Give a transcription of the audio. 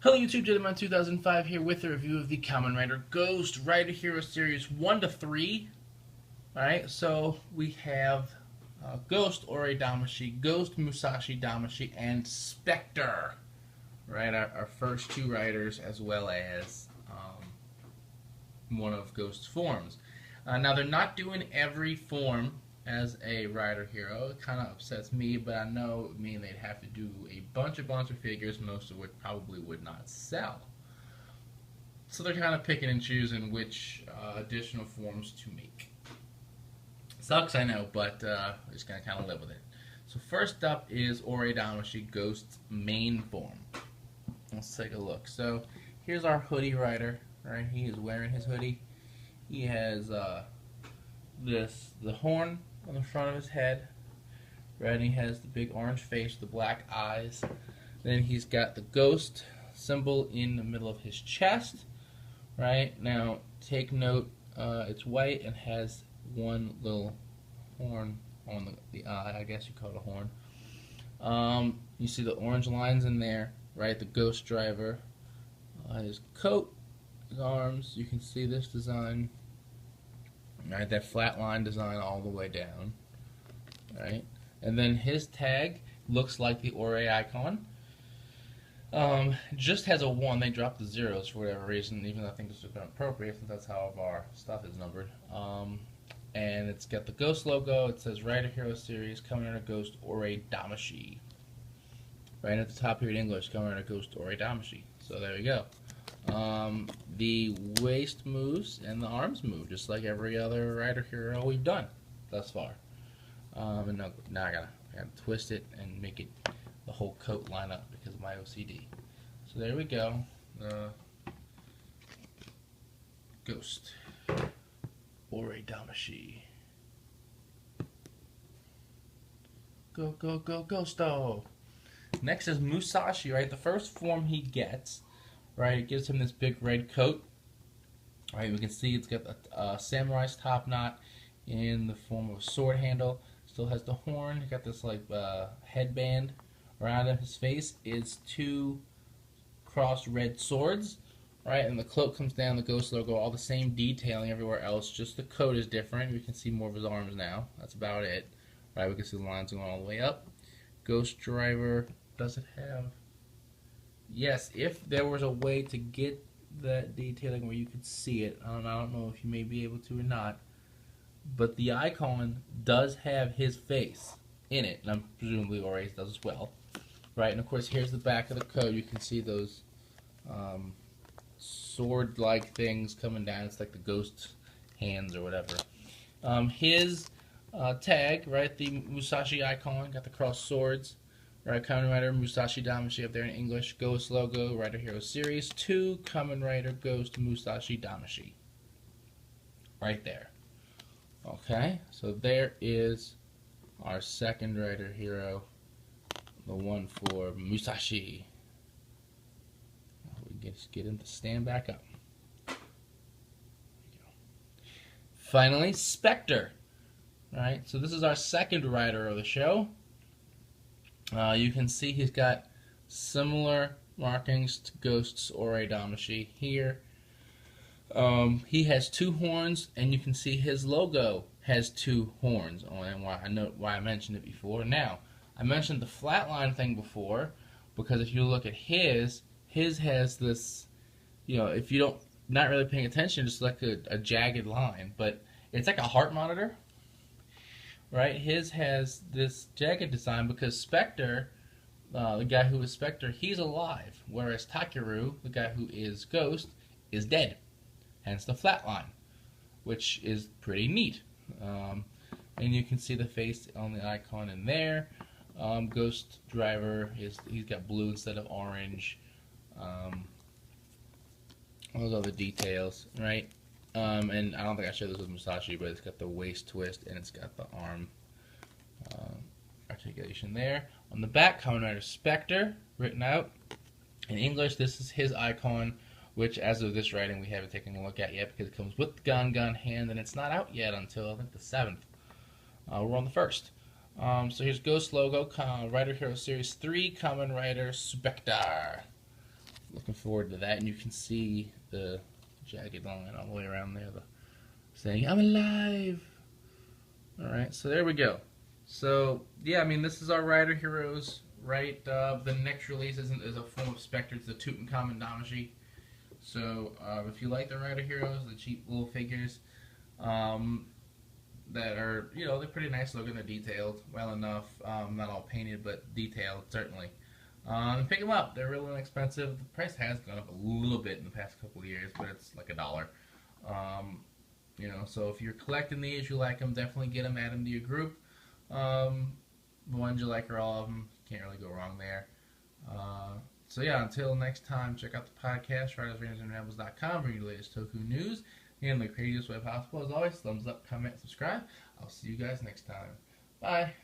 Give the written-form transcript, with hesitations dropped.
Hello YouTube, Gentleman 2005 here with a review of the Kamen Rider Ghost Rider Hero Series 1 to 3. Alright, so we have Ghost Ore Damashi, Ghost Musashi Damashi, and Spectre. Right, our first two riders, as well as one of Ghost's forms. Now they're not doing every form as a rider hero. It kind of upsets me, but I know it would mean they'd have to do a bunch of figures, most of which probably would not sell. So they're kind of picking and choosing which additional forms to make. Sucks, I know, but we're just gonna kind of live with it. So first up is Ore Damashi Ghost's main form. Let's take a look. So here's our hoodie rider. Right, he is wearing his hoodie. He has the horn on the front of his head. Right, and he has the big orange face, the black eyes. Then he's got the ghost symbol in the middle of his chest. Right, now take note, it's white and has one little horn on the eye. I guess you call it a horn. You see the orange lines in there. Right, the ghost driver. His coat, his arms. You can see this design. Right, that flat line design all the way down. Right, and then his tag looks like the Ore icon. Just has a 1. They dropped the zeros for whatever reason, even though I think this would have been appropriate since that's how all of our stuff is numbered. And it's got the Ghost logo. It says Rider Hero Series, Kamen Rider Ghost Ore Damashi. Right at the top here in English, Kamen Rider Ghost Ore Damashi. So there we go. The waist moves and the arms move just like every other Rider Hero we've done thus far. And now I gotta twist it and make it the whole coat line up because of my OCD. So there we go. Ghost Ore Damashi. Go, go, go, Ghosto! Next is Musashi, right? The first form he gets, right? It gives him this big red coat. Right, we can see it's got a samurai's top knot in the form of a sword handle. Still has the horn. He got this like headband around his face. Is 2 crossed red swords, right? And the cloak comes down. The ghost logo, all the same detailing everywhere else. Just the coat is different. We can see more of his arms now. That's about it, right? We can see the lines going all the way up. Ghost driver. Does it have? Yes, if there was a way to get that detailing where you could see it, I don't know if you may be able to or not, but the icon does have his face in it, and I'm presumably Ore's does as well, right? And of course, here's the back of the code. You can see those sword-like things coming down. It's like the ghost hands or whatever. His tag, right? The Musashi icon, got the crossed swords. Right, Kamen Rider Musashi Damashi up there in English. Ghost logo, Rider Hero Series 2, Kamen Rider Ghost Musashi Damashi. Right there. Okay, so there is our second Rider Hero, the one for Musashi. We just get him to stand back up. There we go. Finally, Spectre. Right, so this is our second rider of the show. You can see he's got similar markings to Ghost's Ore Damashi here. He has 2 horns, and you can see his logo has 2 horns on it. I know why I mentioned it before. Now, I mentioned the flatline thing before because if you look at his has this, you know, if you don't not really paying attention, just like a jagged line, but it's like a heart monitor. Right, his has this jagged design because Spectre, the guy who is Spectre, he's alive, whereas Takeru, the guy who is Ghost, is dead. Hence the flat line, which is pretty neat. And you can see the face on the icon in there. Ghost driver he's got blue instead of orange. All those other details, right? And I don't think I showed this with Musashi, but it's got the waist twist and it's got the arm articulation there. On the back, Kamen Rider Spectre, written out. In English, this is his icon, which as of this writing we haven't taken a look at yet because it comes with the gun hand and it's not out yet until I think the 7th. We're on the 1st. So here's Ghost logo, Rider Hero Series 3, Kamen Rider Spectre. looking forward to that. And you can see the jagged line all the way around there, saying "I'm alive." All right, so there we go. So yeah, I mean, this is our Rider Heroes, right? The next release is a form of Spectre. It's the Kamen Damashi. So if you like the Rider Heroes, the cheap little figures, that are, they're pretty nice looking. They're detailed well enough. Not all painted, but detailed certainly. Pick them up. They're really inexpensive. The price has gone up a little bit in the past couple of years, but it's like $1. So if you're collecting these, you like them, definitely get them, add them to your group. The ones you like or all of them, can't really go wrong there. So yeah, until next time, check out the podcast, RidersRangersandRambles.com, bring you the latest Toku news in the craziest way possible. As always, thumbs up, comment, subscribe. I'll see you guys next time. Bye.